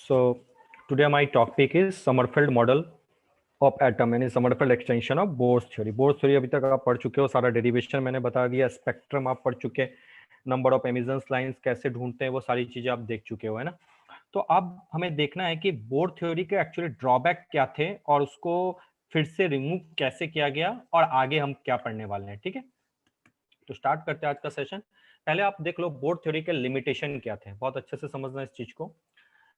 So today my topic is Sommerfeld model of atom यानी Sommerfeld extension of Bohr's theory. Bohr's theory अभी तक आप पढ़ चुके हो, सारा डेरिवेशन मैंने बता दिया, स्पेक्ट्रम आप पढ़ चुके, नंबर ऑफ एमिशंस लाइंस कैसे ढूंढते हैं वो सारी चीजें आप देख चुके हो, है ना। तो अब हमें देखना है कि बोर थ्योरी के एक्चुअली ड्रॉबैक क्या थे और उसको फिर से रिमूव कैसे किया गया और आगे हम क्या पढ़ने वाले हैं। ठीक है, तो स्टार्ट करते हैं आज का सेशन। पहले आप देख लो बोर थ्योरी के लिमिटेशन क्या थे, बहुत अच्छे से समझना इस चीज को।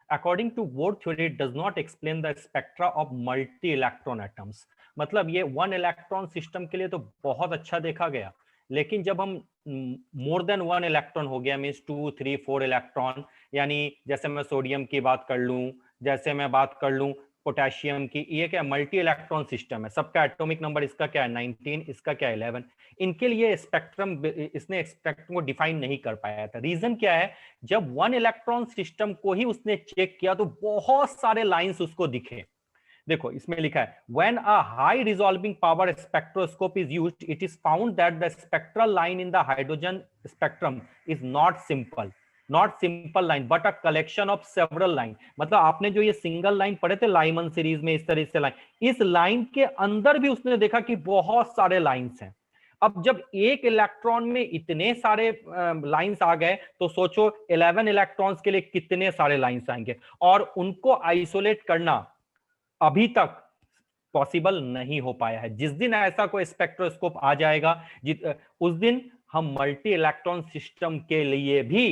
According to Bohr theory, it does not explain the spectra of multi-electron atoms. मतलब ये वन इलेक्ट्रॉन सिस्टम के लिए तो बहुत अच्छा देखा गया, लेकिन जब हम मोर देन वन इलेक्ट्रॉन हो गया, मीन्स 2, 3, 4 इलेक्ट्रॉन, यानी जैसे मैं सोडियम की बात कर लूं, जैसे मैं बात कर लूं पोटेशियम की, ये क्या मल्टी इलेक्ट्रॉन सिस्टम है, सबका एटॉमिक नंबर इसका क्या है 19, इसका क्या है 11। इनके लिए स्पेक्ट्रम, इसने स्पेक्ट्रम को डिफाइन नहीं कर पाया था। रीजन क्या है, जब वन इलेक्ट्रॉन सिस्टम को ही उसने चेक किया तो बहुत सारे लाइंस उसको दिखे। देखो इसमें लिखा है when a high resolving power spectroscope is used it is found that the spectral line in the hydrogen spectrum is not simple line but a collection of several line. मतलब आपने जो ये सिंगल लाइन पढ़े थे Lyman series में, इस तरह से लाइन, इस लाइन के अंदर भी उसने देखा कि बहुत सारे लाइंस हैं। अब जब एक इलेक्ट्रॉन में इतने सारे लाइंस आ गए तो सोचो 11 इलेक्ट्रॉन्स के लिए कितने सारे लाइंस आएंगे, और उनको आइसोलेट करना अभी तक पॉसिबल नहीं हो पाया है। जिस दिन ऐसा कोई स्पेक्ट्रोस्कोप आ जाएगा उस दिन हम मल्टी इलेक्ट्रॉन सिस्टम के लिए भी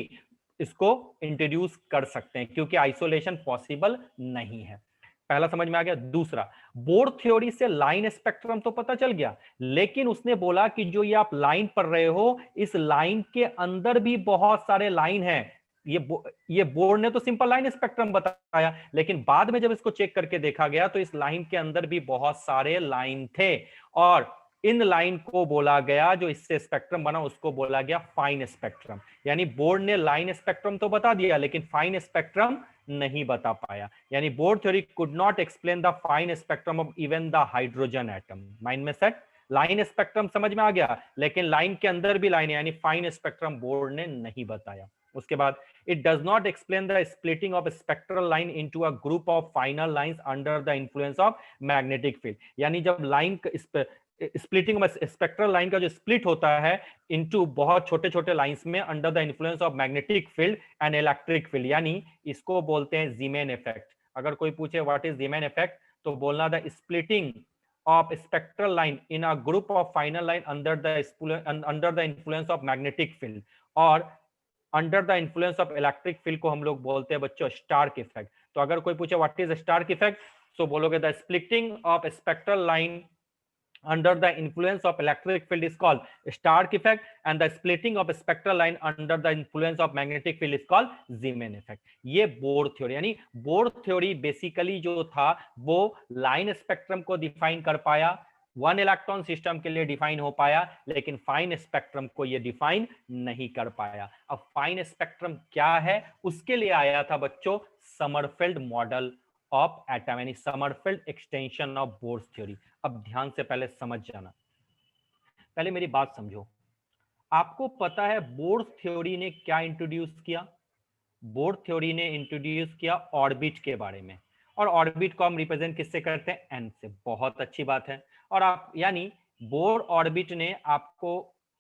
इसको इंट्रोड्यूस कर सकते हैं, क्योंकि आइसोलेशन पॉसिबल नहीं है। पहला समझ में आ गया। दूसरा, बोर थ्योरी से लाइन स्पेक्ट्रम तो पता चल गया, लेकिन उसने बोला कि जो ये आप लाइन पढ़ रहे हो, इस लाइन के अंदर भी बहुत सारे लाइन हैं। ये बोर ने तो सिंपल लाइन स्पेक्ट्रम बताया, लेकिन बाद में जब इसको चेक करके देखा गया तो इस लाइन के अंदर भी बहुत सारे लाइन थे, और इन लाइन को बोला गया, जो इससे स्पेक्ट्रम बना उसको बोला गया फाइन स्पेक्ट्रम। यानी बोर ने लाइन स्पेक्ट्रम तो बता दिया, लेकिन फाइन स्पेक्ट्रम नहीं बता पाया। यानी bore theory could not explain the fine spectrum of even the hydrogen atom. Mind में सेट, लाइन स्पेक्ट्रम समझ में आ गया, लेकिन लाइन के अंदर भी लाइन है, यानी फाइन स्पेक्ट्रम बोर ने नहीं बताया। उसके बाद it does not explain the splitting of a spectral line into a group of final lines under the influence of magnetic field। यानी जब लाइन स्प्लिटिंग स्पेक्ट्रल लाइन का जो स्प्लिट होता है इनटू बहुत छोटे छोटे लाइंस में under the influence of magnetic field and electric field, यानी इसको बोलते हैं जीमेन इफेक्ट। अगर कोई पूछे व्हाट इज जीमेन इफेक्ट, तो बोलना the splitting of spectral line in a group of final line under the influence of magnetic field, और under the influence of electric field को हम लोग बोलते हैं बच्चों स्टार्क इफेक्ट। तो अगर कोई पूछे व्हाट इज स्टार्क इफेक्ट, तो बोलोगे the splitting of spectral line under the influence of electric field is called Stark effect, and the splitting of spectral line under the influence of magnetic field is called Zeeman effect। ये bore theory, यानी bore theory basically जो था वो line spectrum को define कर पाया, one electron system के लिए डिफाइन हो पाया, लेकिन फाइन स्पेक्ट्रम को ये डिफाइन नहीं कर पाया। अब फाइन स्पेक्ट्रम क्या है, उसके लिए आया था बच्चों समरफेल्ड मॉडल ऑफ एटम, यानी Sommerfeld extension of Bohr's theory. अब ध्यान से पहले समझ जाना, पहले मेरी बात समझो। आपको पता है बोर्स थ्योरी ने क्या इंट्रोड्यूस किया? बोर थ्योरी ने इंट्रोड्यूस किया ऑर्बिट के बारे में, और ऑर्बिट को हम रिप्रेजेंट किससे करते हैं? एन से। बहुत अच्छी बात है। और आप यानी बोर ऑर्बिट ने आपको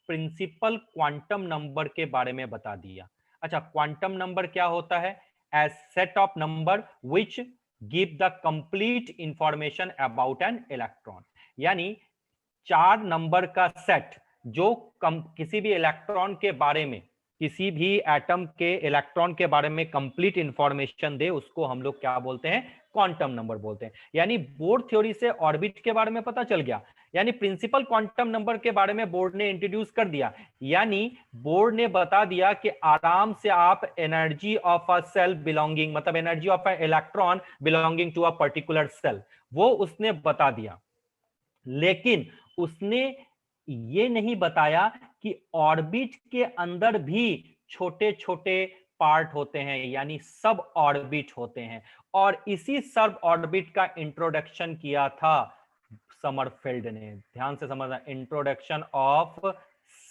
प्रिंसिपल क्वांटम नंबर के बारे में बता दिया। अच्छा, क्वांटम नंबर क्या होता है? As set of number which give the complete information about an electron, यानी 4 नंबर का सेट जो किसी भी इलेक्ट्रॉन के बारे में, किसी भी एटम के इलेक्ट्रॉन के बारे में कंप्लीट इंफॉर्मेशन दे, उसको हम लोग क्या बोलते हैं? क्वांटम नंबर बोलते हैं। यानी बोर थ्योरी से ऑर्बिट के बारे में पता चल गया, यानी प्रिंसिपल क्वांटम नंबर के बारे में बोर ने इंट्रोड्यूस कर दिया। यानी बोर ने बता दिया कि आराम से आप energy of a cell belonging, मतलब energy of a electron belonging to a particular cell, वो उसने बता दिया। लेकिन उसने ये नहीं बताया कि ऑर्बिट के अंदर भी छोटे छोटे पार्ट होते हैं, यानी सब ऑर्बिट होते हैं, और इसी सब ऑर्बिट का इंट्रोडक्शन किया था समरफेल्ड ने। ध्यान से समझना, इंट्रोडक्शन ऑफ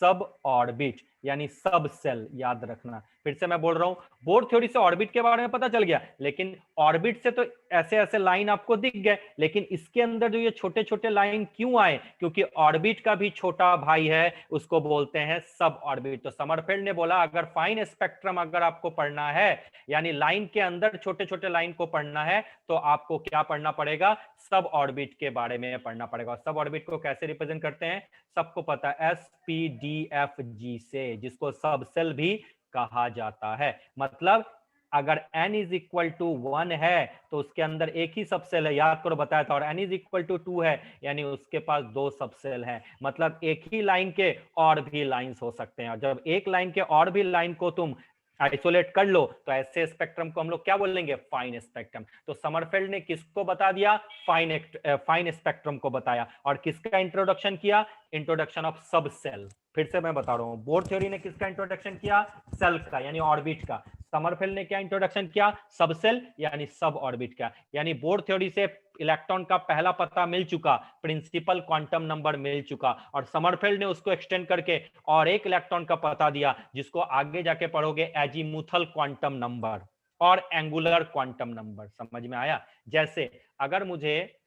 सब ऑर्बिट, यानी सब सेल, याद रखना। फिर से मैं बोल रहा हूं, बोर थ्योरी से ऑर्बिट के बारे में पता चल गया, लेकिन ऑर्बिट से तो ऐसे ऐसे लाइन आपको दिख गए, लेकिन इसके अंदर जो ये छोटे छोटे लाइन क्यों आए? क्योंकि ऑर्बिट का भी छोटा भाई है, उसको बोलते हैं सब ऑर्बिट। तो समरफेल्ड ने बोला अगर फाइन स्पेक्ट्रम अगर आपको पढ़ना है, यानी लाइन के अंदर छोटे छोटे लाइन को पढ़ना है, तो आपको क्या पढ़ना पड़ेगा? सब ऑर्बिट के बारे में पढ़ना पड़ेगा। सब ऑर्बिट को कैसे रिप्रेजेंट करते हैं सबको पता है, SPDFG से, जिसको सब सेल भी कहा जाता है। मतलब अगर n इज इक्वल टू 1 है तो उसके अंदर एक ही सबसेल है, याद करो बताया था, और n इज इक्वल टू 2 है यानी उसके पास 2 सबसेल हैं। मतलब एक ही लाइन के और भी लाइंस हो सकते हैं, और जब एक लाइन के और भी लाइन को तुम आइसोलेट कर लो तो ऐसे स्पेक्ट्रम को हम लोग क्या बोलेंगे? Fine spectrum. तो समरफेल्ड ने किसको बता दिया? फाइन स्पेक्ट्रम को बताया। और किसका इंट्रोडक्शन किया? इंट्रोडक्शन ऑफ सब सेल। फिर से मैं बता रहा हूं, बोर थ्योरी ने किसका इंट्रोडक्शन किया? सेल का, यानी ऑर्बिट का। समरफेल्ड ने क्या इंट्रोडक्शन किया? सब सेल यानी सब ऑर्बिट का। यानी बोर थ्योरी से इलेक्ट्रॉन का पहला पता मिल चुका, प्रिंसिपल क्वांटम नंबर मिल चुका, और समरफेल्ड ने उसको एक्सटेंड करके और एक इलेक्ट्रॉन का पता दिया, जिसको आगे जाके पढ़ोगे एजीमुथल क्वांटम नंबर और एंगुलर क्वांटम नंबर। समझ में आया? जैसे अगर मुझे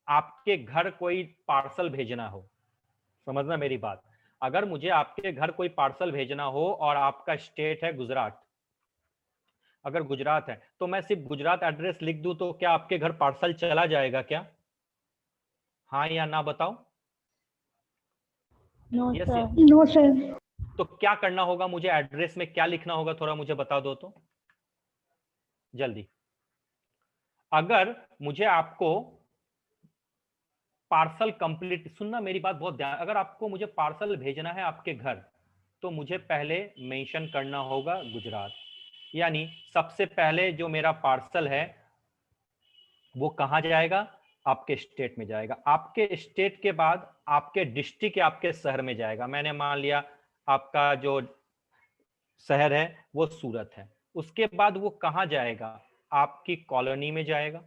आपके घर कोई पार्सल भेजना हो, समझना मेरी बात, अगर मुझे आपके घर कोई पार्सल भेजना हो और आपका स्टेट है गुजरात, अगर गुजरात है तो मैं सिर्फ गुजरात एड्रेस लिख दूं तो क्या आपके घर पार्सल चला जाएगा क्या? हाँ या ना बताओ। नो यस या? सर। No sir. तो क्या करना होगा मुझे? एड्रेस में क्या लिखना होगा, थोड़ा मुझे बता दो तो जल्दी। अगर मुझे आपको पार्सल कंप्लीट, सुनना मेरी बात बहुत ध्यान, अगर आपको मुझे पार्सल भेजना है आपके घर तो मुझे पहले मेंशन करना होगा गुजरात। यानी सबसे पहले जो मेरा पार्सल है वो कहां जाएगा? आपके स्टेट में जाएगा। आपके स्टेट के बाद आपके डिस्ट्रिक्ट या आपके शहर में जाएगा। मैंने मान लिया आपका जो शहर है वो सूरत है। उसके बाद वो कहां जाएगा? आपकी कॉलोनी में जाएगा।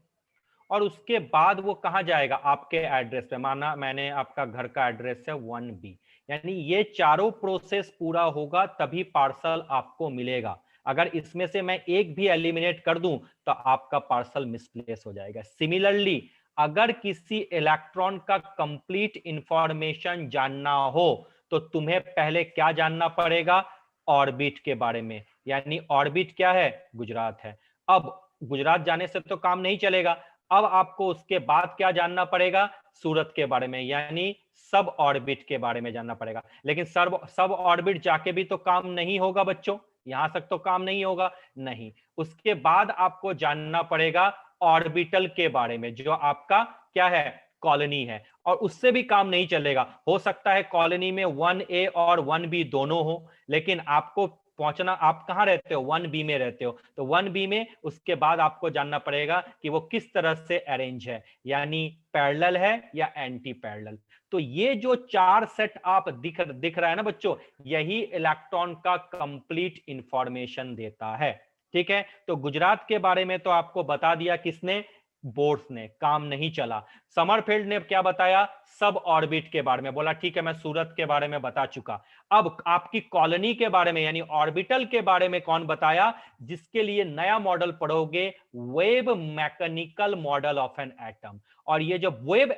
और उसके बाद वो कहां जाएगा? आपके एड्रेस पे। माना मैंने आपका घर का एड्रेस है 1B, यानी ये चारों प्रोसेस पूरा होगा तभी पार्सल आपको मिलेगा। अगर इसमें से मैं एक भी एलिमिनेट कर दूं तो आपका पार्सल मिसप्लेस हो जाएगा। सिमिलरली अगर किसी इलेक्ट्रॉन का कंप्लीट इंफॉर्मेशन जानना हो तो तुम्हें पहले क्या जानना पड़ेगा? ऑर्बिट के बारे में। यानी ऑर्बिट क्या है? गुजरात है। अब गुजरात जाने से तो काम नहीं चलेगा, अब आपको उसके बाद क्या जानना पड़ेगा? सूरत के बारे में, यानी सब ऑर्बिट के बारे में जानना पड़ेगा। लेकिन सब ऑर्बिट जाके भी तो काम नहीं होगा बच्चों, यहां तक तो काम नहीं होगा नहीं। उसके बाद आपको जानना पड़ेगा ऑर्बिटल के बारे में, जो आपका क्या है? कॉलोनी है। और उससे भी काम नहीं चलेगा। हो सकता है कॉलोनी में 1A और 1B दोनों हो, लेकिन आपको पहुंचना, आप कहां रहते हो? 1B में रहते हो, तो 1B में उसके बाद आपको जानना पड़ेगा कि वो किस तरह से अरेंज है, यानी पैरेलल है या एंटी पैरेलल। तो ये जो चार सेट आप दिख रहा है ना बच्चों, यही इलेक्ट्रॉन का कंप्लीट इंफॉर्मेशन देता है। ठीक है, तो गुजरात के बारे में तो आपको बता दिया किसने? बोर्स ने। काम नहीं चला। समरफील्ड ने क्या बताया? सब ऑर्बिट के बारे में। बोला ठीक है मैं सूरत के बारे में बता चुका, अब आपकी कॉलोनी के बारे में यानी ऑर्बिटल के बारे में कौन बताया? जिसके लिए नया मॉडल पढ़ोगे, wave mechanical model of an atom. और ये जो wave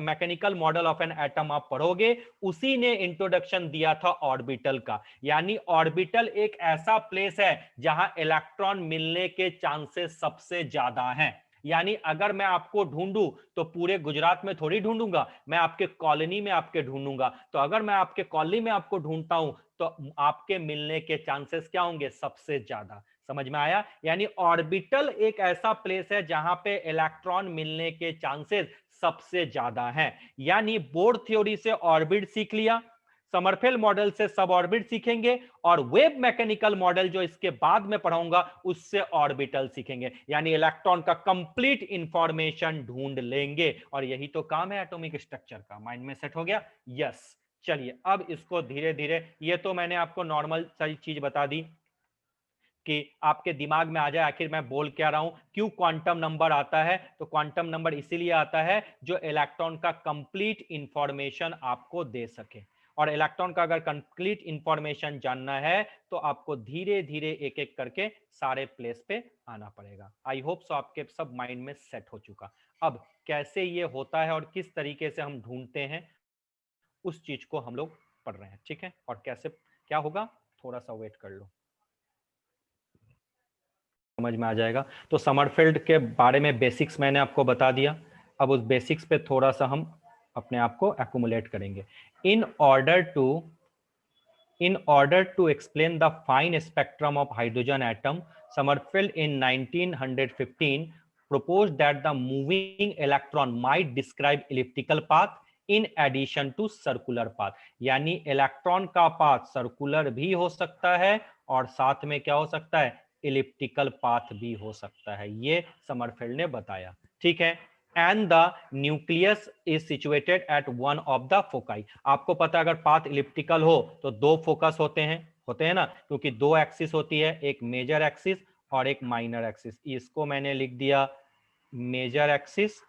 mechanical model of an atom आप पढ़ोगे, उसी ने इंट्रोडक्शन दिया था ऑर्बिटल का। यानी ऑर्बिटल एक ऐसा प्लेस है जहां इलेक्ट्रॉन मिलने के चांसेस सबसे ज्यादा हैं। यानी अगर मैं आपको ढूंढूं तो पूरे गुजरात में थोड़ी ढूंढूंगा, मैं आपके कॉलोनी में आपके ढूंढूंगा। तो अगर मैं आपके कॉलोनी में आपको ढूंढता हूं तो आपके मिलने के चांसेस क्या होंगे? सबसे ज्यादा। समझ में आया? यानी ऑर्बिटल एक ऐसा प्लेस है जहां पे इलेक्ट्रॉन मिलने के चांसेस सबसे ज्यादा हैं। यानी बोर थ्योरी से ऑर्बिट सीख लिया, समरफेल्ड मॉडल से सब ऑर्बिट सीखेंगे, और वेव मैकेनिकल मॉडल जो इसके बाद में पढ़ाऊंगा उससे ऑर्बिटल सीखेंगे। यानी इलेक्ट्रॉन का कंप्लीट इंफॉर्मेशन ढूंढ लेंगे, और यही तो काम है एटॉमिक स्ट्रक्चर का। माइंड में सेट हो गया? यस। चलिए अब इसको धीरे धीरे, ये तो मैंने आपको नॉर्मल सारी चीज बता दी कि आपके दिमाग में आ जाए आखिर मैं बोल क्या रहा हूं, क्यों क्वांटम नंबर आता है। तो क्वांटम नंबर इसीलिए आता है जो इलेक्ट्रॉन का कंप्लीट इंफॉर्मेशन आपको दे सके। और इलेक्ट्रॉन का अगर कंप्लीट इंफॉर्मेशन जानना है तो आपको धीरे धीरे एक एक करके सारे प्लेस पे आना पड़ेगा। आई होप सो आपके सब माइंड में सेट हो चुका। अब कैसे ये होता है और किस तरीके से हम ढूंढते हैं उस चीज को हम लोग पढ़ रहे हैं, ठीक है। और कैसे क्या होगा थोड़ा सा वेट कर लो, समझ में आ जाएगा। तो समरफील्ड के बारे में बेसिक्स मैंने आपको बता दिया। अब उस बेसिक्स पे थोड़ा सा हम अपने आप को एक्यूमुलेट करेंगे। In order to explain the fine spectrum of hydrogen atom, Sommerfeld in 1915 proposed that the moving electron might describe elliptical path in addition to circular path। यानी इलेक्ट्रॉन का पाथ सर्कुलर भी हो सकता है और साथ में क्या हो सकता है, इलिप्टिकल पाथ भी हो सकता है, ये समरफेल्ड ने बताया, ठीक है। And the nucleus is situated at one of the foci. आपको पता है अगर पाथ इलिप्टिकल हो तो दो फोकस होते हैं ना, क्योंकि दो एक्सिस होती है, एक मेजर एक्सिस और एक माइनर एक्सिस। इसको मैंने लिख दिया मेजर एक्सिस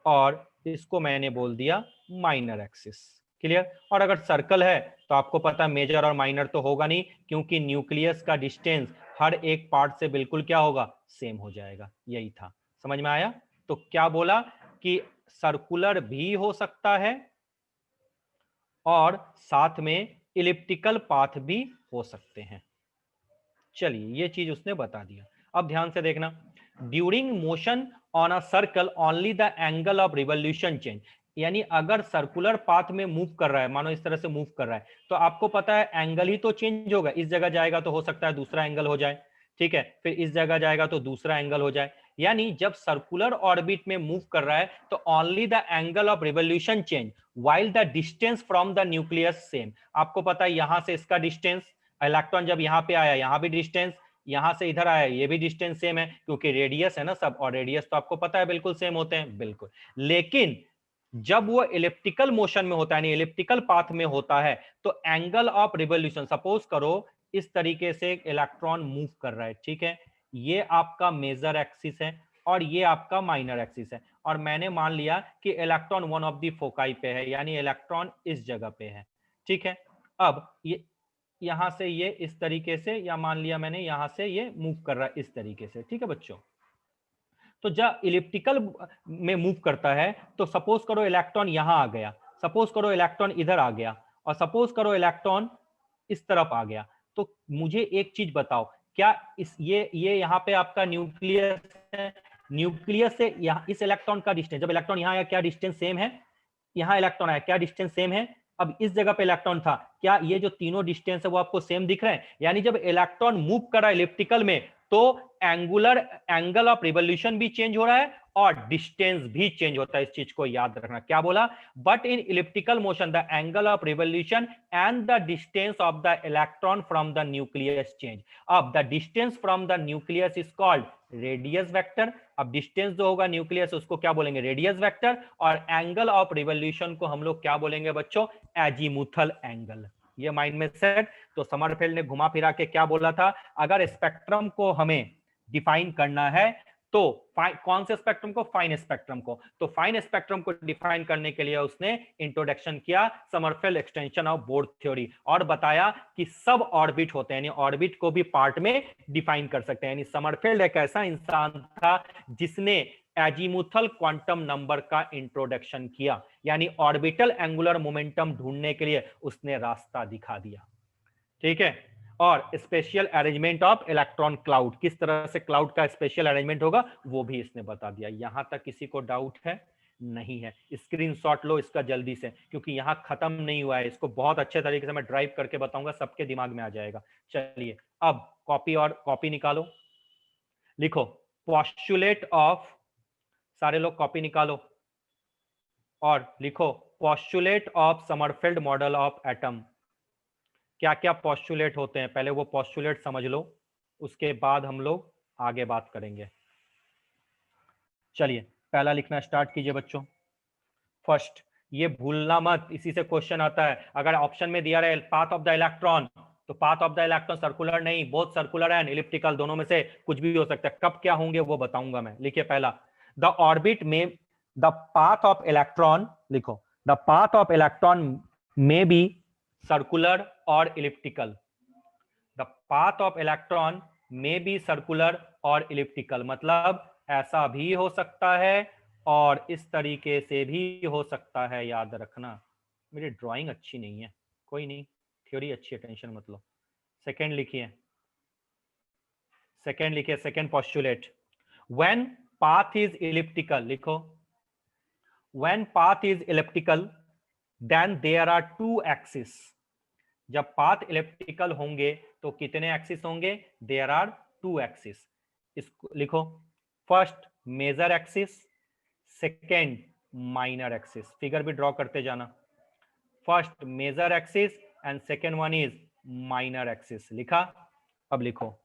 और इसको मैंने बोल दिया माइनर एक्सिस, क्लियर। और अगर सर्कल है तो आपको पता मेजर और माइनर तो होगा नहीं, क्योंकि न्यूक्लियस का डिस्टेंस हर एक पार्ट से बिल्कुल क्या होगा, सेम हो जाएगा। यही था, समझ में आया। तो क्या बोला कि सर्कुलर भी हो सकता है और साथ में इलिप्टिकल पाथ भी हो सकते हैं। चलिए ये चीज उसने बता दिया। अब ध्यान से देखना, during motion on a circle only the angle of revolution change. यानी अगर सर्कुलर पाथ में मूव कर रहा है, मानो इस तरह से मूव कर रहा है, तो आपको पता है एंगल ही तो चेंज होगा। इस जगह जाएगा तो हो सकता है दूसरा एंगल हो जाए, ठीक है, फिर इस जगह जाएगा तो दूसरा एंगल हो जाए। यानी जब सर्कुलर ऑर्बिट में मूव कर रहा है तो only the angle of revolution change while the distance from the nucleus same. आपको पता है यहां से इसका डिस्टेंस, इलेक्ट्रॉन जब यहाँ पे आया यहाँ भी डिस्टेंस, यहाँ से इधर आया ये भी डिस्टेंस सेम है, क्योंकि रेडियस है ना सब, और रेडियस तो आपको पता है बिल्कुल सेम होते हैं, बिल्कुल। लेकिन जब वो इलिप्टिकल मोशन में होता है, यानी इलिप्टिकल पाथ में होता है, तो एंगल ऑफ रिवोल्यूशन, सपोज करो इस तरीके से इलेक्ट्रॉन मूव कर रहा है, ठीक है, ये आपका मेजर एक्सिस है और ये आपका माइनर एक्सिस है, और मैंने मान लिया कि electron one of the foci पे है, यानी इलेक्ट्रॉन इस जगह पे है, ठीक है। अब ये यहां से ये इस तरीके से, या मान लिया मैंने यहां से ये मूव कर रहा है इस तरीके से, ठीक है बच्चों। तो जब इलिप्टिकल में मूव करता है तो सपोज करो इलेक्ट्रॉन यहां आ गया, सपोज करो इलेक्ट्रॉन इधर आ गया, और सपोज करो इलेक्ट्रॉन इस तरफ आ गया, तो मुझे एक चीज बताओ, क्या ये यहाँ पे आपका न्यूक्लियस है, न्यूक्लियस से यहाँ इस इलेक्ट्रॉन का डिस्टेंस, जब इलेक्ट्रॉन यहाँ आया क्या डिस्टेंस सेम है, यहाँ इलेक्ट्रॉन आया क्या डिस्टेंस सेम है। अब इस जगह पे इलेक्ट्रॉन था, क्या ये जो तीनों डिस्टेंस है वो आपको सेम दिख रहे हैं। यानी जब इलेक्ट्रॉन मूव कर रहा है इलिप्टिकल में तो एंगल ऑफ रिवोल्यूशन भी चेंज हो रहा है और डिस्टेंस भी चेंज होता है। इस चीज को याद रखना, क्या बोला, but in elliptical motion the angle of revolution and the distance of the electron from the nucleus change. अब the distance from the nucleus is called radius vector. अब डिस्टेंस जो होगा न्यूक्लियस उसको क्या बोलेंगे, रेडियस वेक्टर, और angle of revolution को हम लोग क्या बोलेंगे बच्चों, एजीमुथल एंगल। ये माइंड में सेट। तो समरफेल्ड ने घुमा फिरा के क्या बोला था, अगर स्पेक्ट्रम को हमें डिफाइन करना है तो कौन से स्पेक्ट्रम को, फाइन स्पेक्ट्रम को, तो फाइन स्पेक्ट्रम को डिफाइन करने के लिए उसने इंट्रोडक्शन किया समरफेल्ड एक्सटेंशन ऑफ बोर थ्योरी, और बताया कि सब ऑर्बिट होते हैं, यानी ऑर्बिट को भी पार्ट में डिफाइन कर सकते हैं। यानी समरफेल्ड एक ऐसा इंसान था जिसने एजीमुथल क्वांटम नंबर का इंट्रोडक्शन किया, यानी ऑर्बिटल एंगुलर मोमेंटम ढूंढने के लिए उसने रास्ता दिखा दिया, ठीक है। और special arrangement of electron cloud, किस तरह से क्लाउड का स्पेशल अरेंजमेंट होगा वो भी इसने बता दिया। यहां तक किसी को डाउट है, नहीं है, स्क्रीनशॉट लो इसका जल्दी से, क्योंकि यहां खत्म नहीं हुआ है, इसको बहुत अच्छे तरीके से मैं ड्राइव करके बताऊंगा, सबके दिमाग में आ जाएगा। चलिए अब कॉपी और कॉपी निकालो, लिखो पॉस्टुलेट ऑफ, सारे लोग कॉपी निकालो और लिखो postulate of Sommerfeld model of atom. क्या क्या पॉस्टुलेट होते हैं, पहले वो पॉस्टुलेट समझ लो, उसके बाद हम लोग आगे बात करेंगे। चलिए पहला लिखना स्टार्ट कीजिए बच्चों। फर्स्ट, ये भूलना मत, इसी से क्वेश्चन आता है। अगर ऑप्शन में दिया रहे पाथ ऑफ द इलेक्ट्रॉन, तो path of the electron circular नहीं, बोथ सर्कुलर एंड इलिप्टिकल, दोनों में से कुछ भी हो सकता है। कब क्या होंगे वो बताऊंगा मैं। लिखिए पहला, द ऑर्बिट में द पाथ ऑफ इलेक्ट्रॉन, लिखो द पाथ ऑफ इलेक्ट्रॉन में बी सर्कुलर और elliptical. The path of electron may be circular और इलिप्टिकल, मतलब ऐसा भी हो सकता है और इस तरीके से भी हो सकता है। याद रखना, मेरी ड्राइंग अच्छी नहीं है, कोई नहीं, थ्योरी अच्छी है, टेंशन मत लो। सेकेंड लिखिए, second postulate, when path is elliptical, लिखो when path is elliptical then there are two axis. जब पाथ इलिप्टिकल होंगे तो कितने एक्सिस होंगे? There are two axis. इसको लिखो, first major axis, second minor axis. Figure भी ड्रॉ करते जाना, first major axis and second one is minor axis. लिखा? अब लिखो,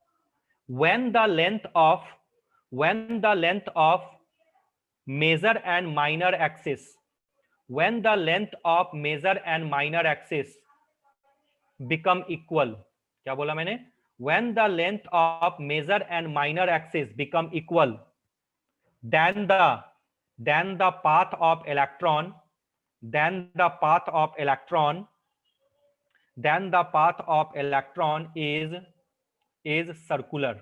when the length of major and minor axis, when the length of major and minor axis become equal, क्या बोला मैंने? when the length of major and minor axis become equal, then the path of electron is circular।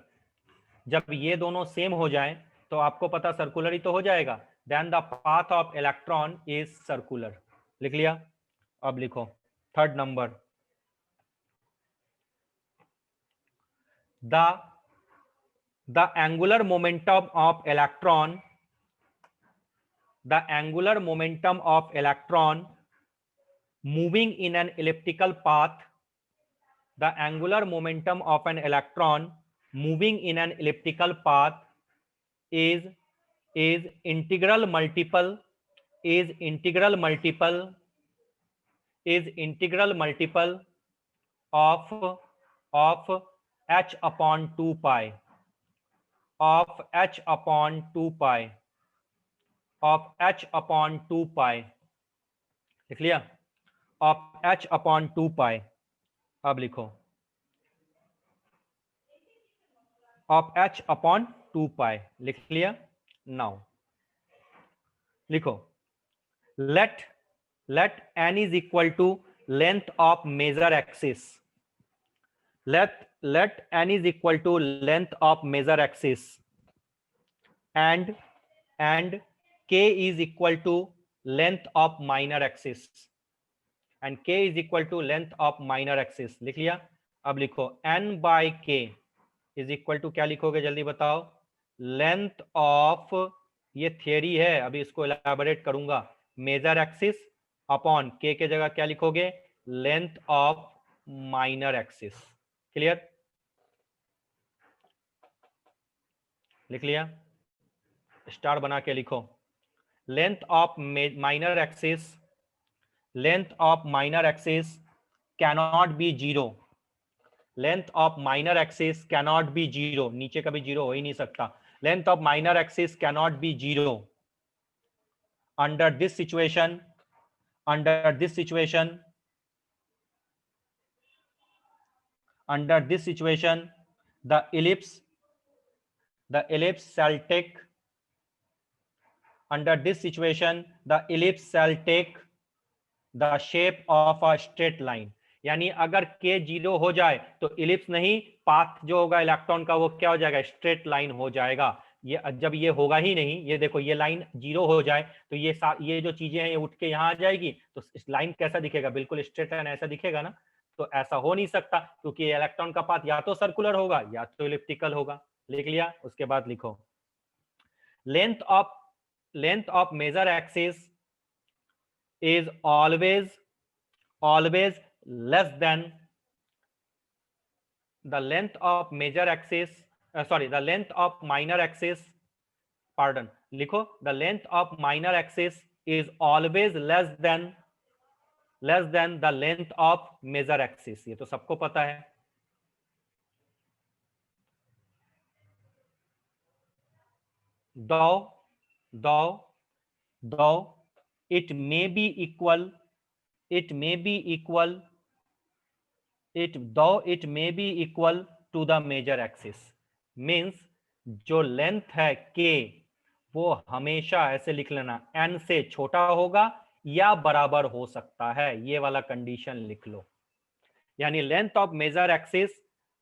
जब ये दोनों same हो जाएं तो आपको पता सर्कुलर ही तो हो जाएगा। Then the path of electron is circular. लिख लिया? अब लिखो third number, the angular momentum of electron moving in an elliptical path, the angular momentum of an electron moving in an elliptical path is integral multiple of h upon 2 pi लिख लिया? of h upon 2 pi। अब लिखो of h upon 2 pi, लिख लिया? Now लिखो, let n is equal to length of major axis, let n is equal to length of major axis and k is equal to length of minor axis, and k is equal to length of minor axis। लिख लिया? अब लिखो n by k is equal to, क्या लिखोगे जल्दी बताओ? Length of, ये theory है, अभी इसको एलाबोरेट करूंगा, मेजर एक्सिस अपॉन के जगह क्या लिखोगे? Length of minor axis. Clear? लिख लिया? स्टार बना के लिखो, length of minor axis cannot be zero, length of minor axis cannot be zero, नीचे कभी जीरो हो ही नहीं सकता। Length of minor axis cannot be zero. Under this situation the ellipse shall take, under this situation the ellipse shall take the shape of a straight line। यानी अगर k zero हो जाए तो इलिप्स नहीं, path जो होगा electron का वो क्या हो जाएगा? स्ट्रेट लाइन हो जाएगा। ये जब ये होगा ही नहीं, ये देखो ये लाइन जीरो हो जाए तो ये जो चीजें हैं ये उठ के यहाँ आ जाएगी, तो इस लाइन कैसा दिखेगा? बिल्कुल स्ट्रेट लाइन ऐसा दिखेगा ना। तो ऐसा हो नहीं सकता क्योंकि इलेक्ट्रॉन का पाथ या तो सर्कुलर होगा या तो इलिप्टिकल होगा। लिख लिया? उसके बाद लिखो, length of major axis is always less than the length of major axis, the length of minor axis, pardon, लिखो, the length of minor axis is always less than the length of major axis। ये तो सबको पता है। though it may be equal to the major axis, means जो length है k वो हमेशा ऐसे लिख लेना n से छोटा होगा या बराबर हो सकता है, ये वाला कंडीशन लिख लो। यानी लेंथ ऑफ मेजर एक्सिस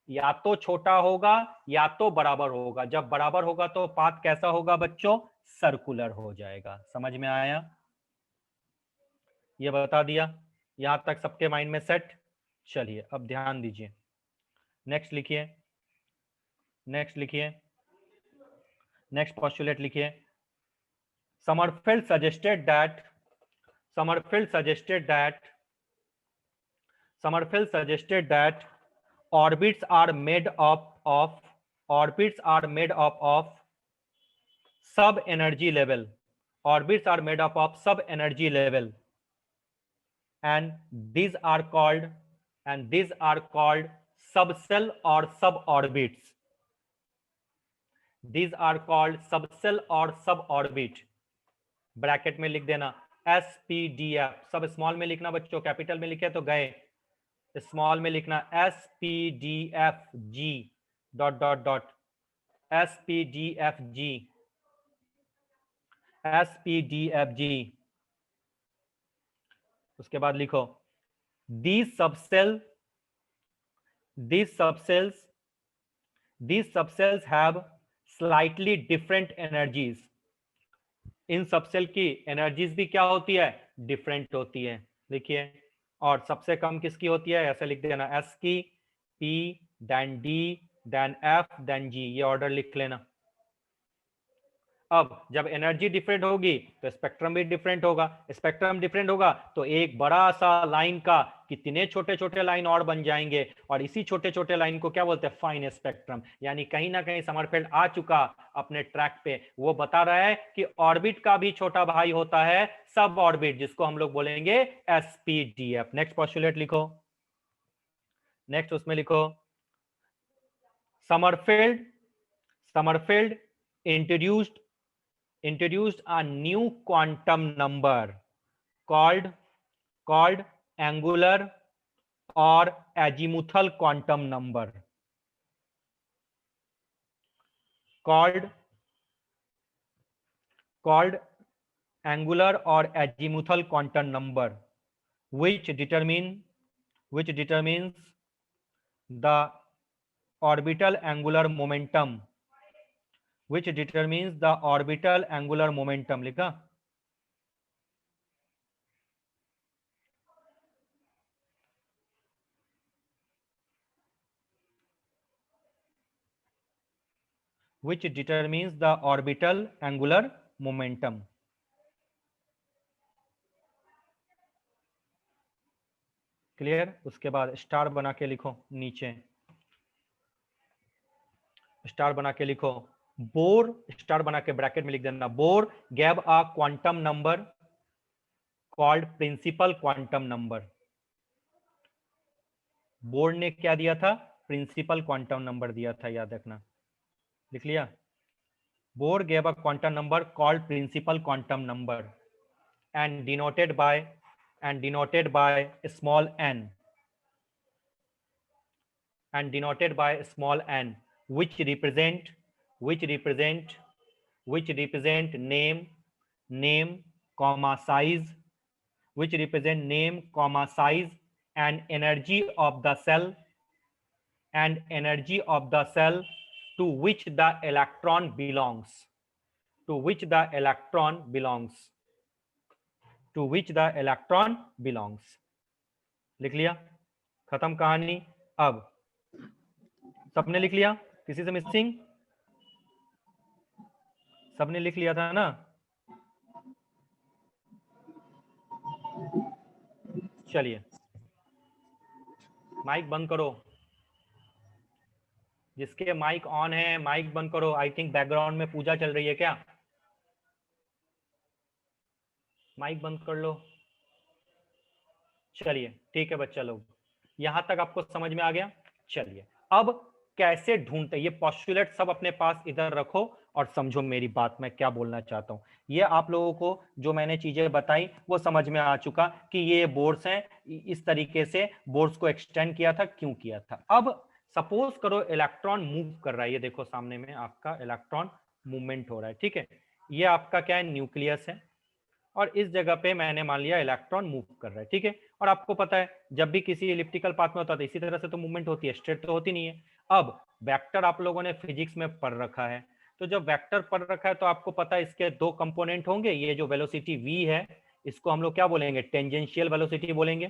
या तो छोटा होगा या तो बराबर होगा। जब बराबर होगा तो पाथ कैसा होगा बच्चों? सर्कुलर हो जाएगा। समझ में आया? ये बता दिया। यहां तक सबके माइंड में सेट। चलिए अब ध्यान दीजिए, नेक्स्ट लिखिए, नेक्स्ट लिखिए, नेक्स्ट पोस्टुलेट लिखिए। Sommerfeld suggested that Sommerfeld suggested that Sommerfeld suggested that orbits are made up of orbits are made up of sub energy level. Orbits are made up of sub energy level, and these are called subcell or suborbits. These are called subcell or suborbit. Bracket में लिख देना SPDF, सब small में लिखना बच्चों, capital में लिखे तो गए, स्मॉल में लिखना SPDFG dot dot dot SPDFG SPDFG। उसके बाद लिखो these subcells have slightly different energies। In subshell की एनर्जीज भी क्या होती है? डिफरेंट होती है। लिखिए, और सबसे कम किसकी होती है? ऐसे लिख देना S की, P, then D, then F, then G। ये ऑर्डर लिख लेना। अब जब एनर्जी डिफरेंट होगी तो स्पेक्ट्रम भी डिफरेंट होगा। स्पेक्ट्रम डिफरेंट होगा तो एक बड़ा सा लाइन का कितने छोटे छोटे लाइन और बन जाएंगे, और इसी छोटे छोटे लाइन को क्या बोलते हैं? Fine spectrum. यानी कहीं ना कहीं समरफेल्ड आ चुका अपने ट्रैक पे, वो बता रहा है कि ऑर्बिट का भी छोटा भाई होता है सब ऑर्बिट, जिसको हम लोग बोलेंगे SPDF। नेक्स्ट पोस्टुलेट लिखो, नेक्स्ट उसमें लिखो समरफेल्ड introduced a new quantum number called angular or azimuthal quantum number, called angular or azimuthal quantum number, which determines the orbital angular momentum, लिखा। which determines the orbital angular momentum। Clear? उसके बाद star बना के लिखो, नीचे star बना के लिखो, बोर, स्टार बना के ब्रैकेट में लिख देना, Bohr gave a quantum number called principal quantum number. Bohr ने क्या दिया था? प्रिंसिपल क्वांटम नंबर दिया था, याद रखना। लिख लिया? Bore gave a quantum number called principal quantum number and denoted by small n, which represent name comma size, and energy of the cell to which the electron belongs, लिख लिया? खत्म कहानी। अब सबने लिख लिया? किसी से मिसिंग? सबने लिख लिया था ना? चलिए माइक बंद करो, जिसके माइक ऑन है माइक बंद करो। आई थिंक बैकग्राउंड में पूजा चल रही है क्या? माइक बंद कर लो। चलिए ठीक है बच्चा लोग, यहां तक आपको समझ में आ गया। चलिए अब कैसे ढूंढते, ये पोस्टुलेट सब अपने पास इधर रखो और समझो मेरी बात मैं क्या बोलना चाहता हूं। ये आप लोगों को जो मैंने चीजें बताई वो समझ में आ चुका कि ये बोर्ड्स हैं, इस तरीके से बोर्ड्स को एक्सटेंड किया था, क्यों किया था। अब सपोज करो इलेक्ट्रॉन मूव कर रहा है, ये देखो सामने में आपका इलेक्ट्रॉन मूवमेंट हो रहा है, ठीक है। ये आपका क्या है? न्यूक्लियस है, और इस जगह पे मैंने मान लिया इलेक्ट्रॉन मूव कर रहा है, ठीक है। और आपको पता है जब भी किसी इलिप्टिकल पाथ में होता है तो इसी तरह से तो मूवमेंट होती है, स्ट्रेट तो होती नहीं है। अब वेक्टर आप लोगों ने फिजिक्स में पढ़ रखा है, तो जब वेक्टर पढ़ रखा है तो आपको पता है इसके दो कंपोनेंट होंगे। ये जो वेलोसिटी v है इसको हम लोग क्या बोलेंगे, टेंजेंशियल वेलोसिटी बोलेंगे,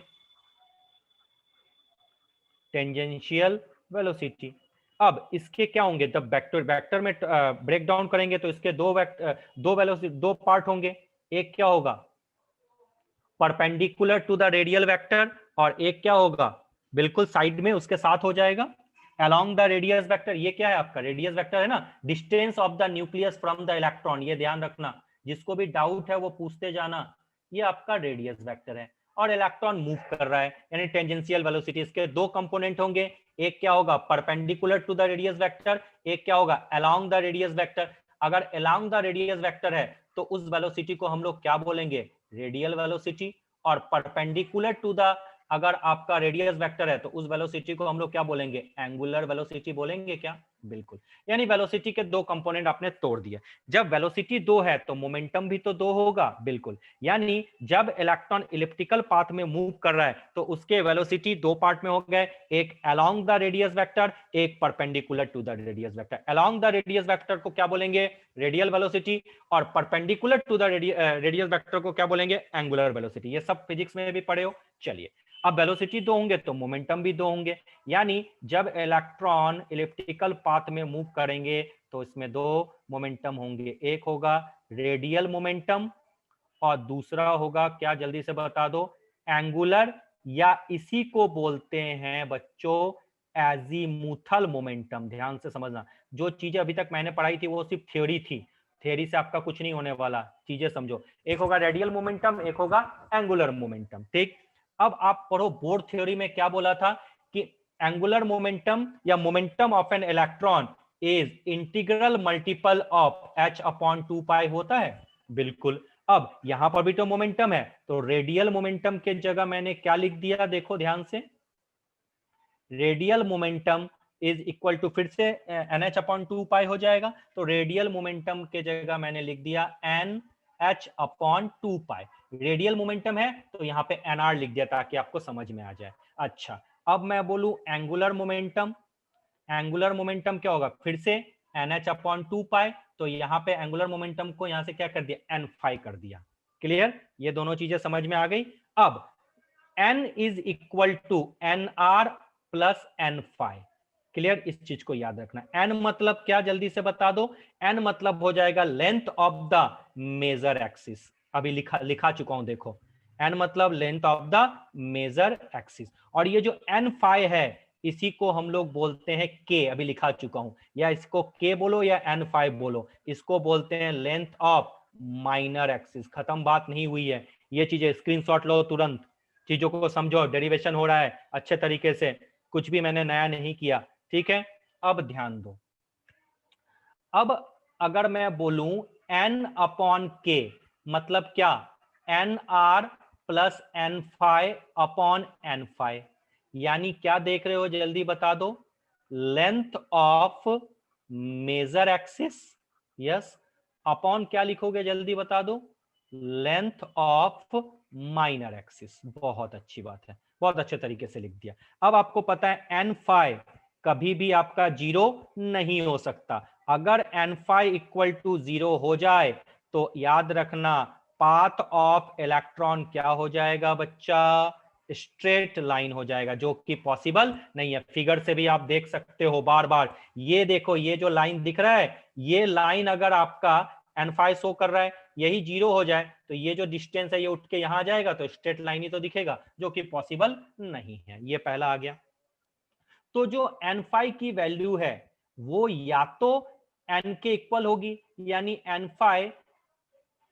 टेंजेंशियल वेलोसिटी। अब इसके क्या होंगे, जब वेक्टर वेक्टर में ब्रेक डाउन करेंगे तो इसके दो वेलोसिटी, दो पार्ट होंगे। एक क्या होगा, perpendicular to the radial vector, और एक क्या होगा, बिल्कुल साइड में उसके साथ हो जाएगा, अलोंग द रेडियस वेक्टर। ये क्या है आपका रेडियस वेक्टर है ना, distance of the nucleus from the electron, ये ध्यान रखना, जिसको भी डाउट है वो पूछते जाना, ये आपका रेडियस वेक्टर है। और इलेक्ट्रॉन मूव कर रहा है, यानी टेंजेंशियल वेलोसिटी। इसके दो कंपोनेंट होंगे, एक क्या होगा perpendicular to the radius vector, एक क्या होगा अलोंग द रेडियस वेक्टर। अगर अलोंग द रेडियस वेक्टर है तो उस वेलोसिटी को हम लोग क्या बोलेंगे, रेडियल वेलोसिटी। और परपेंडिकुलर टू द, अगर आपका रेडियस वेक्टर है तो उस वेलोसिटी को हम लोग क्या बोलेंगे, एंगुलर वेलोसिटी बोलेंगे क्या, बिल्कुल। यानी वेलोसिटी के दो कंपोनेंट आपने तोड़ दिए। जब वेलोसिटी दो है तो मोमेंटम भी तो दो होगा, बिल्कुल। यानी जब इलेक्ट्रॉन इलिप्टिकल पाथ में मूव कर रहा है तो उसके वेलोसिटी दो पार्ट में हो गए, एक अलोंग द रेडियस वेक्टर, एक perpendicular to the radius vector. Along the radius vector को क्या बोलेंगे, रेडियल वेलोसिटी, और perpendicular to the radius vector को क्या बोलेंगे, एंगुलर वेलोसिटी। ये सब फिजिक्स में भी पढ़े हो। चलिए, अब वेलोसिटी दो होंगे तो मोमेंटम भी दो होंगे, यानी जब इलेक्ट्रॉन इलिप्टिकल पाथ में मूव करेंगे तो इसमें दो मोमेंटम होंगे, एक होगा रेडियल मोमेंटम और दूसरा होगा क्या, जल्दी से बता दो, एंगुलर, या इसी को बोलते हैं बच्चों एजीमुथल मोमेंटम। ध्यान से समझना, जो चीजें अभी तक मैंने पढ़ाई थी वो सिर्फ थ्योरी थी, थ्योरी से आपका कुछ नहीं होने वाला, चीजें समझो। एक होगा रेडियल मोमेंटम, एक होगा एंगुलर मोमेंटम, ठीक। अब आप पढ़ो बोर्ड थ्योरी में क्या बोला था कि एंगुलर मोमेंटम या momentum of an electron is integral multiple of h upon 2 पाई होता है, बिल्कुल। अब यहां पर भी तो मोमेंटम है, तो रेडियल मोमेंटम के जगह मैंने क्या लिख दिया, देखो ध्यान से, radial momentum is equal to, फिर से NH अपॉन 2 पाई हो जाएगा, तो रेडियल मोमेंटम के जगह मैंने लिख दिया NH अपॉन 2 पाई। रेडियल मोमेंटम है तो यहाँ पे NR लिख दिया ताकि आपको समझ में आ जाए। अच्छा, अब मैं बोलूं एंगुलर मोमेंटम, एंगुलर मोमेंटम क्या होगा, फिर से NH अपॉन 2 पाई, तो यहाँ पे एंगुलर मोमेंटम को यहाँ से क्या कर दिया, N फाई कर दिया। क्लियर, ये दोनों चीजें समझ में आ गई। अब N is equal to NR plus N phi. Clear, इस चीज को याद रखना। N मतलब क्या, जल्दी से बता दो, N मतलब हो जाएगा length of the major axis. अभी लिखा चुका हूं, देखो, N मतलब length of the major axis. और ये जो N फाई है इसी को हम लोग बोलते हैं K, अभी लिखा चुका हूं, या इसको K बोलो या N फाई बोलो, इसको बोलते हैं लेंथ ऑफ माइनर एक्सिस। खत्म, बात नहीं हुई है। ये चीजें स्क्रीनशॉट लो तुरंत, चीजों को समझो, डेरिवेशन हो रहा है अच्छे तरीके से, कुछ भी मैंने नया नहीं किया, ठीक है। अब ध्यान दो, अब अगर मैं बोलूं N अपॉन K मतलब क्या, NR plus N phi upon N phi, यानी क्या देख रहे हो, जल्दी बता दो, length of major axis, yes, upon क्या लिखोगे, जल्दी बता दो, लेंथ ऑफ माइनर एक्सिस। बहुत अच्छी बात है, बहुत अच्छे तरीके से लिख दिया। अब आपको पता है N फाई कभी भी आपका जीरो नहीं हो सकता। अगर N फाई इक्वल टू 0 हो जाए तो याद रखना पाथ ऑफ इलेक्ट्रॉन क्या हो जाएगा बच्चा, स्ट्रेट लाइन हो जाएगा, जो कि पॉसिबल नहीं है। फिगर से भी आप देख सकते हो बार बार, ये देखो, ये जो लाइन दिख रहा है, ये लाइन अगर आपका N फाई शो कर रहा है, यही 0 हो जाए तो ये जो डिस्टेंस है ये उठ के यहां आ जाएगा, तो स्ट्रेट लाइन ही तो दिखेगा, जो कि पॉसिबल नहीं है। ये पहला आ गया। तो जो N फाई की वैल्यू है वो या तो N के इक्वल होगी, यानी N phi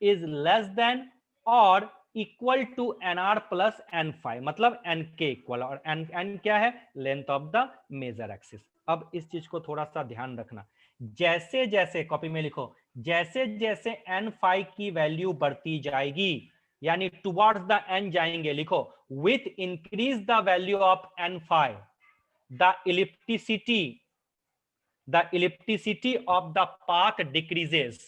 is less than और equal to NR plus N phi, मतलब N के इक्वल, और N क्या है, length of the major axis. अब इस चीज को थोड़ा सा ध्यान रखना, जैसे जैसे कॉपी में लिखो, जैसे जैसे N फाई की वैल्यू बढ़ती जाएगी, यानी टुवर्ड्स द N जाएंगे, लिखो, with increase the value of N phi the ellipticity of the path decreases।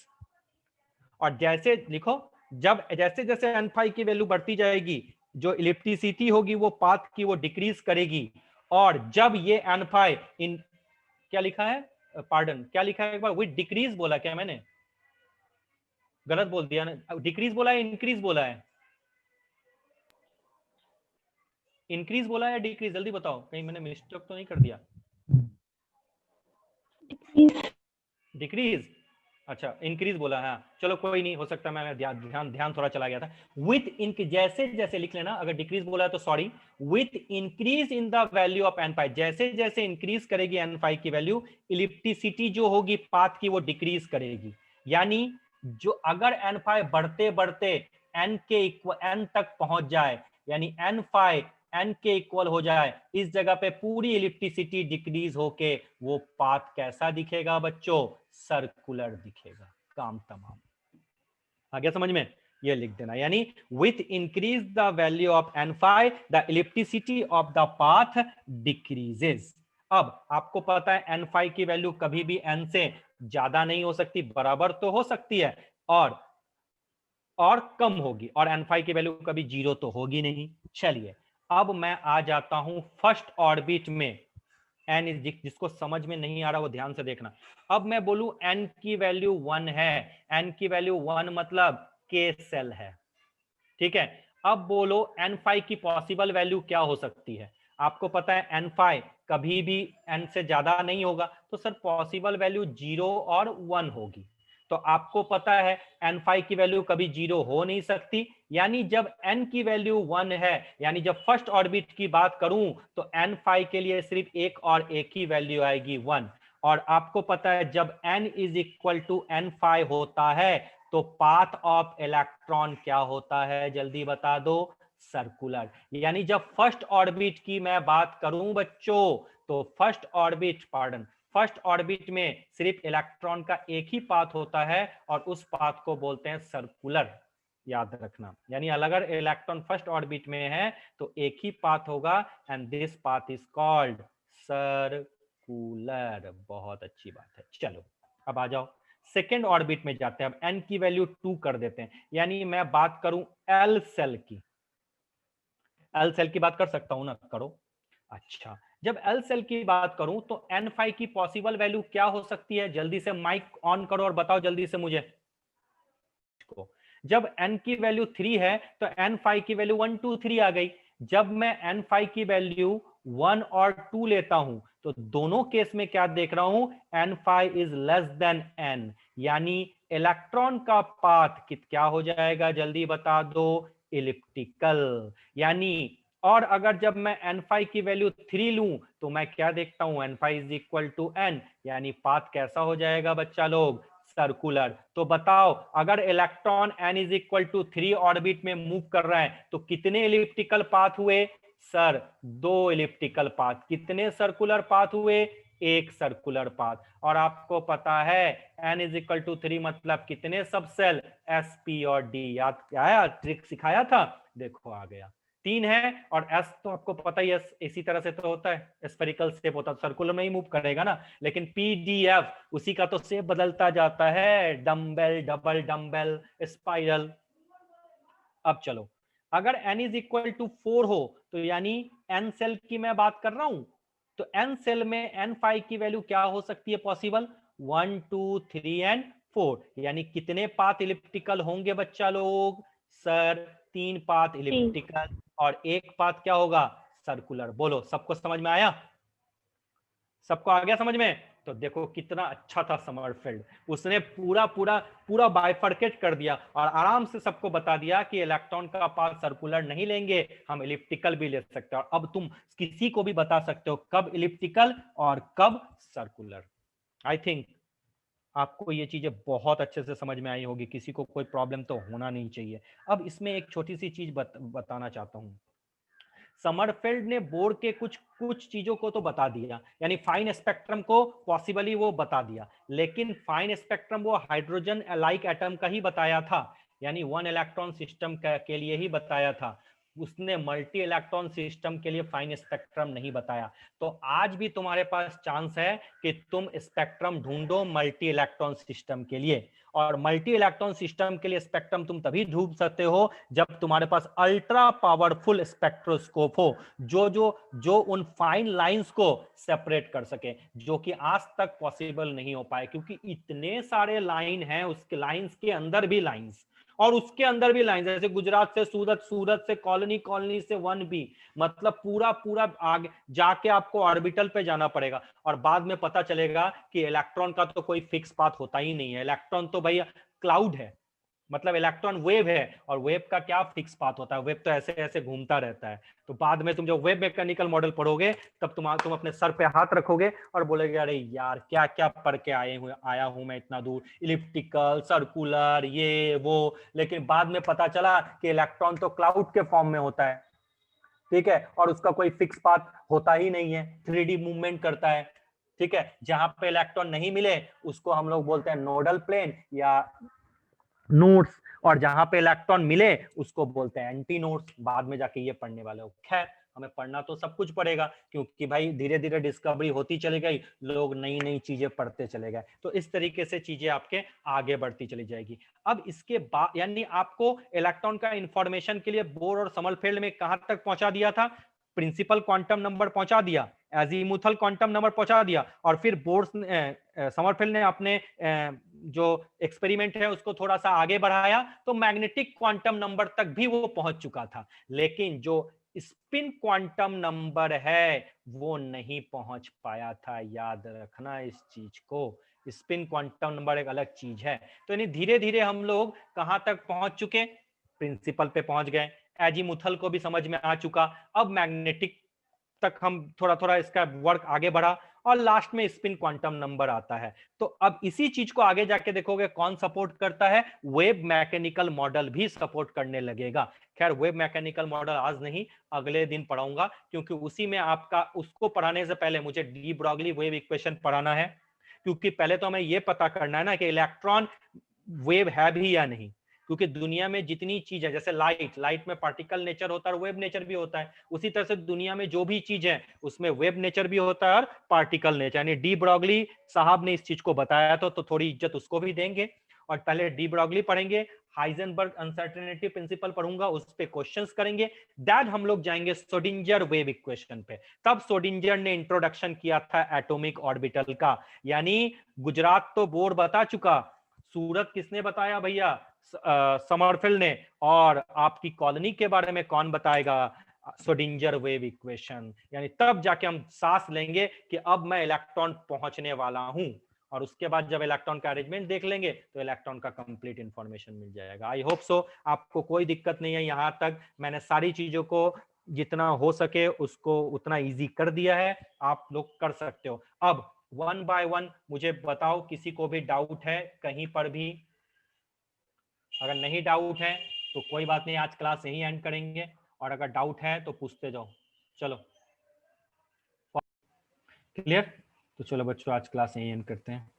और जैसे लिखो, जब जैसे जैसे N फाई की वैल्यू बढ़ती जाएगी जो इलिप्टिसिटी होगी वो पाथ की वो डिक्रीज करेगी, और जब ये n5 इन क्या लिखा है, पार्डन क्या लिखा है एक बार, विद डिक्रीज बोला क्या मैंने, गलत बोल दिया ना, डिक्रीज बोला है इंक्रीज बोला है, इंक्रीज बोला है या डिक्रीज, जल्दी बताओ कहीं मैंने मिस्टेक तो नहीं कर दिया। डिक्रीज, अच्छा इंक्रीज बोला है, चलो कोई नहीं, हो सकता मैं ध्यान ध्यान थोड़ा चला गया था। विथ इंक जैसे जैसे लिख लेना, अगर डिक्रीज बोला है तो sorry, with increase in the value of n five, जैसे जैसे इंक्रीज करेगी n5 की वैल्यू, इलिप्टिसिटी जो होगी पाथ की वो डिक्रीज करेगी। यानी जो अगर n5 बढ़ते बढ़ते n के इक्वल n तक पहुंच जाए, यानी n5 n के इक्वल हो जाए, इस जगह पे पूरी इलिप्टिसिटी डिक्रीज होके वो पाथ कैसा दिखेगा बच्चों, सर्कुलर दिखेगा, काम तमाम। आ गया समझ में, ये लिख देना, यानी with increase the value of n5 the ellipticity of the path decreases. अब आपको पता है n5 की वैल्यू कभी भी n से ज्यादा नहीं हो सकती, बराबर तो हो सकती है और कम होगी, और n5 की वैल्यू कभी जीरो तो होगी नहीं। चलिए अब मैं आ जाता हूं फर्स्ट ऑर्बिट में, n जिसको समझ में नहीं आ रहा वो ध्यान से देखना। अब मैं बोलूं n की वैल्यू 1 है, n की वैल्यू 1 मतलब k सेल है, ठीक है। अब बोलो n5 की पॉसिबल वैल्यू क्या हो सकती है, आपको पता है n5 कभी भी n से ज्यादा नहीं होगा, तो सर पॉसिबल वैल्यू 0 और 1 होगी। तो आपको पता है n5 की वैल्यू कभी 0 हो नहीं सकती, यानी जब n की वैल्यू 1 है, यानी जब फर्स्ट ऑर्बिट की बात करूं तो n5 के लिए सिर्फ एक और एक ही वैल्यू आएगी 1। और आपको पता है जब n is equal to n5 होता है तो पाथ ऑफ इलेक्ट्रॉन क्या होता है, जल्दी बता दो, सर्कुलर। यानी जब फर्स्ट ऑर्बिट की मैं बात करूं बच्चों, तो फर्स्ट ऑर्बिट में सिर्फ इलेक्ट्रॉन का एक ही पाथ होता है और उस पाथ को बोलते हैं सर्कुलर, याद रखना। यानी अगर इलेक्ट्रॉन फर्स्ट ऑर्बिट में है तो एक ही पाथ होगा, and this path is called circular. बहुत अच्छी बात है। चलो अब आ जाओ सेकेंड ऑर्बिट में जाते हैं, अब n की वैल्यू 2 कर देते हैं, यानी मैं बात करूं एल सेल की, एल सेल की बात कर सकता हूं ना, करो। अच्छा, जब एल सेल की बात करूं तो n5 की पॉसिबल वैल्यू क्या हो सकती है, जल्दी से माइक ऑन करो और बताओ जल्दी से मुझे। जब n की वैल्यू 3 है तो n5 की वैल्यू 1 2 3 आ गई। जब मैं n5 की वैल्यू 1 और 2 लेता हूं तो दोनों केस में क्या देख रहा हूं, n5 is less then n, यानी इलेक्ट्रॉन का पाथ क्या हो जाएगा, जल्दी बता दो, इलिप्टिकल। यानी और अगर जब मैं n5 की वैल्यू 3 लूं तो मैं क्या देखता हूं, n5 is equal to n, यानी पाथ कैसा हो जाएगा बच्चा लोग, सर्कुलर। तो बताओ अगर electron n is equal to 3 orbit में मूव कर रहा है तो कितने इलिप्टिकल पाथ हुए, सर 2 इलिप्टिकल पाथ। कितने सर्कुलर पाथ हुए, एक सर्कुलर पाथ। और आपको पता है n इज इक्वल टू 3 मतलब कितने सब सेल, s p और d, याद आया, ट्रिक सिखाया था, देखो आ गया, 3 है। और s तो आपको पता ही है इसी तरह से तो होता है, स्फेरिकल शेप होता है, सर्कुलर में ही मूव करेगा ना। लेकिन pdf उसी का तो शेप बदलता जाता है, डम्बेल, डबल डम्बेल, स्पाइरल। अब चलो अगर n इज इक्वल टू 4 हो तो यानी n सेल की मैं बात कर रहा हूं, तो n सेल में n5 की वैल्यू क्या हो सकती है पॉसिबल, 1 2 3 एंड 4, यानी कितने पाथ इलिप्टिकल होंगे बच्चा लोग, सर 3 पाथ इलिप्टिकल और एक पाथ क्या होगा, सर्कुलर। बोलो सबको समझ में आया, सबको आ गया समझ में। तो देखो कितना अच्छा था समरफील्ड, उसने पूरा पूरा पूरा बाइफर्केट कर दिया और आराम से सबको बता दिया कि इलेक्ट्रॉन का पाथ सर्कुलर नहीं लेंगे, हम इलिप्टिकल भी ले सकते हैं। और अब तुम किसी को भी बता सकते हो कब इलिप्टिकल और कब सर्कुलर। आई थिंक आपको ये चीजें बहुत अच्छे से समझ में आई होगी, किसी को कोई प्रॉब्लम तो होना नहीं चाहिए। अब इसमें एक छोटी सी चीज बताना चाहता हूं, समरफेल्ड ने बोर के कुछ कुछ चीजों को तो बता दिया, यानी फाइन स्पेक्ट्रम को पॉसिबली वो बता दिया, लेकिन फाइन स्पेक्ट्रम वो हाइड्रोजन लाइक एटम का ही बताया था, यानी 1 इलेक्ट्रॉन सिस्टम के लिए ही बताया था, उसने मल्टी इलेक्ट्रॉन सिस्टम के लिए फाइन स्पेक्ट्रम नहीं बताया। तो आज भी तुम्हारे पास चांस है कि तुम स्पेक्ट्रम ढूंढो मल्टी इलेक्ट्रॉन सिस्टम के लिए, और मल्टी इलेक्ट्रॉन सिस्टम के लिए स्पेक्ट्रम तुम तभी ढूंढ सकते हो जब तुम्हारे पास अल्ट्रा पावरफुल स्पेक्ट्रोस्कोप हो, जो उन फाइन लाइंस को सेपरेट कर सके, जो कि आज तक पॉसिबल नहीं हो पाए, क्योंकि इतने सारे लाइन हैं, उसके लाइंस के अंदर भी लाइंस, और उसके अंदर भी लाइन, जैसे गुजरात से सूरत, सूरत से कॉलोनी, कॉलोनी से 1B, मतलब पूरा पूरा आगे जाके आपको ऑर्बिटल पे जाना पड़ेगा। और बाद में पता चलेगा कि इलेक्ट्रॉन का तो कोई फिक्स पाथ होता ही नहीं है, इलेक्ट्रॉन तो भाई क्लाउड है, मतलब इलेक्ट्रॉन वेव है, और वेव का क्या फिक्स पाथ होता है, वेव तो ऐसे ऐसे घूमता रहता है। तो बाद में तुम जब वेव मैकेनिकल मॉडल पढ़ोगे तब तुम अपने सर पे हाथ रखोगे और बोलोगे अरे यार क्या क्या पढ़ के आया हूं मैं इतना दूर, इलिप्टिकल, सर्कुलर, ये वो, लेकिन बाद में पता चला कि इलेक्ट्रॉन तो क्लाउड के फॉर्म में होता है, ठीक है, और उसका कोई फिक्स पाथ होता ही नहीं है, 3D मूवमेंट करता है, ठीक है। जहां पे इलेक्ट्रॉन नहीं मिले उसको हम लोग बोलते हैं नोडल प्लेन या नोड्स, और जहां पे इलेक्ट्रॉन मिले उसको बोलते हैं एंटी नोड्स। बाद में जाके ये पढ़ने वाले हो। खैर, हमें पढ़ना तो सब कुछ पड़ेगा, क्योंकि भाई धीरे धीरे डिस्कवरी होती चली गई, लोग नई नई चीजें पढ़ते चले गए, तो इस तरीके से चीजें आपके आगे बढ़ती चली जाएगी। अब इसके बाद यानी आपको इलेक्ट्रॉन का इंफॉर्मेशन के लिए बोर और समरफेल्ड में कहां तक पहुंचा दिया था, प्रिंसिपल क्वांटम नंबर पहुंचा दिया, एजीमुथल क्वांटम नंबर पहुंचा दिया, और फिर बोर्स समरफेल्ड ने अपने जो एक्सपेरिमेंट है उसको थोड़ा सा आगे बढ़ाया, तो मैग्नेटिक क्वांटम नंबर तक भी वो पहुंच चुका था। लेकिन जो स्पिन क्वांटम नंबर है वो नहीं पहुंच पाया था, याद रखना इस चीज को। स्पिन क्वांटम नंबर एक अलग चीज है। तो यानी धीरे धीरे हम लोग कहां तक पहुंच चुके, प्रिंसिपल पे पहुंच गए, एजीमुथल को भी समझ में आ चुका, अब मैग्नेटिक तक हम थोड़ा थोड़ा इसका वर्क आगे बढ़ा, और लास्ट में स्पिन क्वांटम नंबर आता है। तो अब इसी चीज को आगे जाके देखोगे कौन सपोर्ट करता है, वेव मैकेनिकल मॉडल भी सपोर्ट करने लगेगा। खैर, वेव मैकेनिकल मॉडल आज नहीं, अगले दिन पढ़ाऊंगा, क्योंकि उसी में आपका, उसको पढ़ाने से पहले मुझे डी ब्रॉगली वेव इक्वेशन पढ़ाना है, क्योंकि पहले तो हमें यह पता करना है ना कि इलेक्ट्रॉन वेव है भी या नहीं, क्योंकि दुनिया में जितनी चीज है, जैसे लाइट में पार्टिकल नेचर होता है और वेव नेचर भी होता है, उसी तरह से दुनिया में जो भी चीज है उसमें वेव नेचर भी होता है और पार्टिकल नेचर। यानी डी ब्रॉगली साहब ने इस चीज को बताया तो थोड़ी इज्जत उसको भी देंगे। और पहले डी ब्रॉगली पढ़ेंगे, हाइजेनबर्ग अनसर्टेनिटी प्रिंसिपल पढ़ूंगा, उस पे क्वेश्चंस करेंगे, दैट हम लोग जाएंगे सोडिंजर वेव इक्वेशन पे। तब सोडिंजर ने इंट्रोडक्शन किया था एटॉमिक ऑर्बिटल का। यानी गुजरात तो बोर्ड बता चुका, सूरत किसने बताया भैया, समरफेल्ड ने, और आपकी कॉलोनी के बारे में कौन बताएगा, सोडिंजर वेव इक्वेशन। यानी तब जाके हम सांस लेंगे कि अब मैं इलेक्ट्रॉन पहुंचने वाला हूं, और उसके बाद जब इलेक्ट्रॉन का अरेंजमेंट देख लेंगे तो इलेक्ट्रॉन का कंप्लीट इंफॉर्मेशन मिल जाएगा। आई होप सो आपको कोई दिक्कत नहीं है, यहां तक मैंने सारी चीजों को जितना हो सके उसको उतना इजी कर दिया है, आप लोग कर सकते हो। अब 1 बाय 1 मुझे बताओ, किसी को भी डाउट है कहीं पर भी? अगर नहीं डाउट है तो कोई बात नहीं, आज क्लास यहीं एंड करेंगे, और अगर डाउट है तो पूछते जाओ। चलो, क्लियर? तो चलो बच्चों, आज क्लास यहीं एंड करते हैं।